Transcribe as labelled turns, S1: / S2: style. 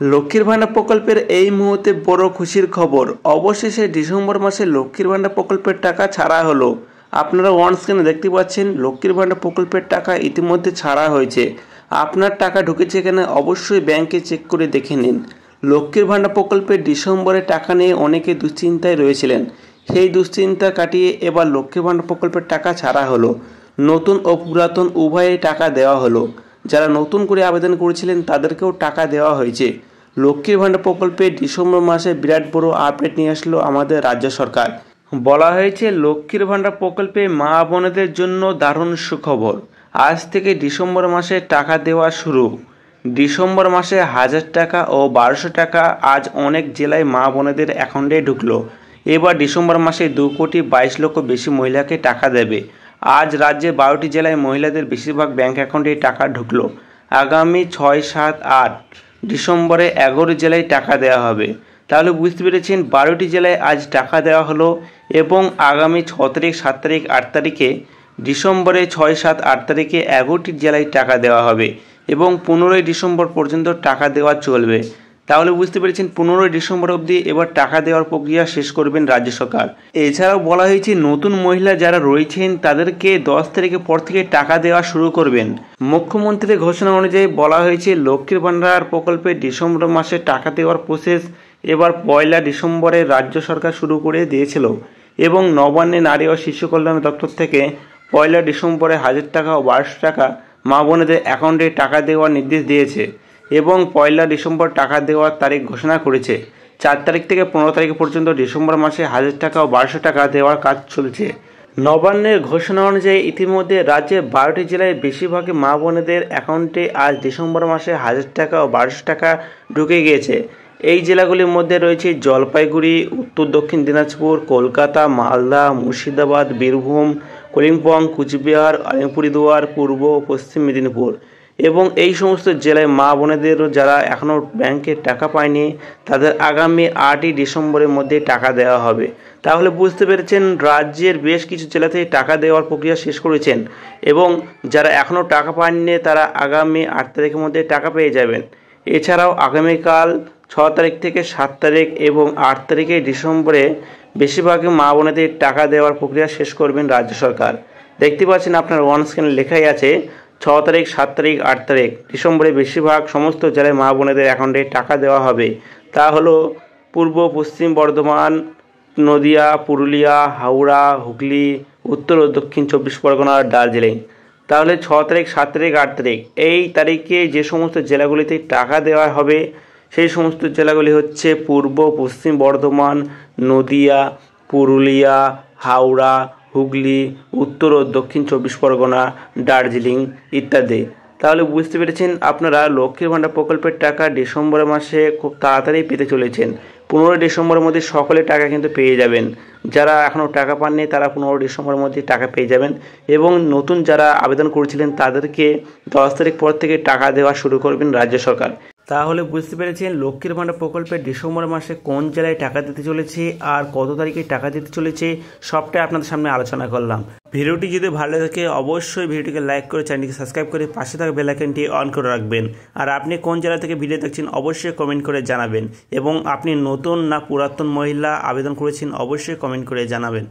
S1: লক্ষ্মীর ভাণ্ডার প্রকল্পের এই মুহূর্তে বড় খুশির খবর। অবশেষে ডিসেম্বর মাসে লক্ষ্মীর ভাণ্ডার প্রকল্পের টাকা ছাড়া হলো। আপনারা অন স্ক্রিনে দেখতে পাচ্ছেন লক্ষ্মীর ভাণ্ডার প্রকল্পের টাকা ইতিমধ্যে ছাড়া হয়েছে। আপনার টাকা ঢুকেছে কিনা অবশ্যই ব্যাংকে চেক করে দেখে নিন। লক্ষ্মীর ভাণ্ডার প্রকল্পের ডিসেম্বরে টাকা নিয়ে অনেকে দুশ্চিন্তায় রয়েছিলেন। সেই দুশ্চিন্তা কাটিয়ে এবার লক্ষ্মীর ভাণ্ডার প্রকল্পের টাকা ছাড়া হলো। নতুন ও পুরাতন উভয়ই টাকা দেওয়া হলো। যারা নতুন করে আবেদন করেছিলেন তাদেরকেও টাকা দেওয়া হয়েছে। লক্ষ্মীর ভাণ্ডার প্রকল্পে ডিসেম্বর মাসে বিরাট বড় আপডেট নিয়ে আসলো আমাদের রাজ্য সরকার। বলা হয়েছে লক্ষ্মীর ভাণ্ডার প্রকল্পে মা বোনেদের জন্য দারুণ সুখবর। আজ থেকে ডিসেম্বর মাসে টাকা দেওয়া শুরু। ডিসেম্বর মাসে 1000 টাকা ও 1200 টাকা আজ অনেক জেলায় মা বোনেদের অ্যাকাউন্টে ঢুকলো। এবার ডিসেম্বর মাসে 2,22,00,000 বেশি মহিলাকে টাকা দেবে। আজ রাজ্যে 12টি জেলায় মহিলাদের বেশিরভাগ ব্যাংক অ্যাকাউন্টে টাকা ঢুকলো। আগামী 6, 7, 8 ডিসেম্বরে 11 জেলায় টাকা দেওয়া হবে। তাহলে বুঝতে পেরেছেন 12টি জেলায় আজ টাকা দেওয়া হলো এবং আগামী 6 তারিখ, 7 তারিখ, 8 তারিখে ডিসেম্বরে 6, 7, 8 তারিখে 11টি জেলায় টাকা দেওয়া হবে এবং 15ই ডিসেম্বর পর্যন্ত টাকা দেওয়া চলবে। তাহলে বুঝতে পেরেছেন 15ই ডিসেম্বর অবধি এবার টাকা দেওয়ার প্রক্রিয়া শেষ করবেন রাজ্য সরকার। এছাড়াও বলা হয়েছে নতুন মহিলা যারা রয়েছেন তাদেরকে 10 তারিখের পর থেকে টাকা দেওয়া শুরু করবেন। মুখ্যমন্ত্রীর ঘোষণা অনুযায়ী বলা হয়েছে লক্ষ্মীর ভাণ্ডার প্রকল্পে ডিসেম্বর মাসে টাকা দেওয়ার প্রসেস এবার 1 ডিসেম্বরে রাজ্য সরকার শুরু করে দিয়েছিল এবং নবান্নে নারী ও শিশু কল্যাণ দপ্তর থেকে 1 ডিসেম্বরে 1000 টাকা ও 1200 টাকা মা বোনেদের অ্যাকাউন্টে টাকা দেওয়ার নির্দেশ দিয়েছে এবং 1 ডিসেম্বর টাকা দেওয়ার তারিখ ঘোষণা করেছে। 4 তারিখ থেকে 15 তারিখ পর্যন্ত ডিসেম্বর মাসে 1000 টাকা ও 1200 টাকা দেওয়ার কাজ চলছে। নবান্নের ঘোষণা অনুযায়ী ইতিমধ্যে রাজ্যে 12টি জেলায় বেশিরভাগই মা বোনেদের অ্যাকাউন্টে আজ ডিসেম্বর মাসে 1000 টাকা ও 1200 টাকা ঢুকে গিয়েছে। এই জেলাগুলির মধ্যে রয়েছে জলপাইগুড়ি, উত্তর দক্ষিণ দিনাজপুর, কলকাতা, মালদা, মুর্শিদাবাদ, বীরভূম, কালিম্পং, কুচবিহার, আলিপুরদুয়ার, পূর্ব ও পশ্চিম মেদিনীপুর এবং এই সমস্ত জেলায় মা বোনেদের যারা এখনও ব্যাংকে টাকা পায়নি তাদের আগামী 8ই ডিসেম্বরের মধ্যে টাকা দেওয়া হবে। তাহলে বুঝতে পেরেছেন রাজ্যের বেশ কিছু জেলাতে টাকা দেওয়ার প্রক্রিয়া শেষ করেছেন এবং যারা এখনও টাকা পাননি তারা আগামী 8 তারিখের মধ্যে টাকা পেয়ে যাবেন। এছাড়াও আগামীকাল 6 তারিখ থেকে 7 তারিখ এবং 8 তারিখে ডিসেম্বরে বেশিরভাগই মা বোনেদের টাকা দেওয়ার প্রক্রিয়া শেষ করবেন রাজ্য সরকার। দেখতে পাচ্ছেন আপনার ওয়ান স্ক্রিনে লেখাই আছে 6 তারিখ, 7 তারিখ, 8 তারিখ ডিসেম্বরে বেশিরভাগ সমস্ত জেলায় মা বোনেদের অ্যাকাউন্টে টাকা দেওয়া হবে। তা হলো পূর্ব পশ্চিম বর্ধমান, নদিয়া, পুরুলিয়া, হাওড়া, হুগলি, উত্তর ও দক্ষিণ 24 পরগনা, দার্জিলিং। তাহলে 6 তারিখ, 7 তারিখ, 8 তারিখ এই তারিখে যে সমস্ত জেলাগুলিতে টাকা দেওয়া হবে সেই সমস্ত জেলাগুলি হচ্ছে পূর্ব পশ্চিম বর্ধমান, নদিয়া, পুরুলিয়া, হাওড়া, হুগলি, উত্তর ও দক্ষিণ 24 পরগনা, দার্জিলিং ইত্যাদি। তাহলে বুঝতে পেরেছেন আপনারা লক্ষ্মীর ভাণ্ডার প্রকল্পের টাকা ডিসেম্বর মাসে খুব তাড়াতাড়ি পেতে চলেছেন। 15 ডিসেম্বরের মধ্যে সকলে টাকা কিন্তু পেয়ে যাবেন। যারা এখনও টাকা পাননি তারা 15 ডিসেম্বরের মধ্যে টাকা পেয়ে যাবেন এবং নতুন যারা আবেদন করেছিলেন তাদেরকে 10 তারিখ পর থেকে টাকা দেওয়া শুরু করবেন রাজ্য সরকার। তাহলে বুঝতে পেরেছেন লক্ষ্মীর ভাণ্ডার প্রকল্পে ডিসেম্বর মাসে কোন জেলায় টাকা দিতে চলেছে আর কত তারিখে টাকা দিতে চলেছে সবটাই আপনাদের সামনে আলোচনা করলাম। ভিডিওটি যদি ভালো থাকে অবশ্যই ভিডিওটিকে লাইক করে চ্যানেলটিকে সাবস্ক্রাইব করে পাশে থাকা বেল আইকনটি অন করে রাখবেন। আর আপনি কোন জেলা থেকে ভিডিও দেখছেন অবশ্যই কমেন্ট করে জানাবেন এবং আপনি নতুন না পুরাতন মহিলা আবেদন করেছেন অবশ্যই কমেন্ট করে জানাবেন।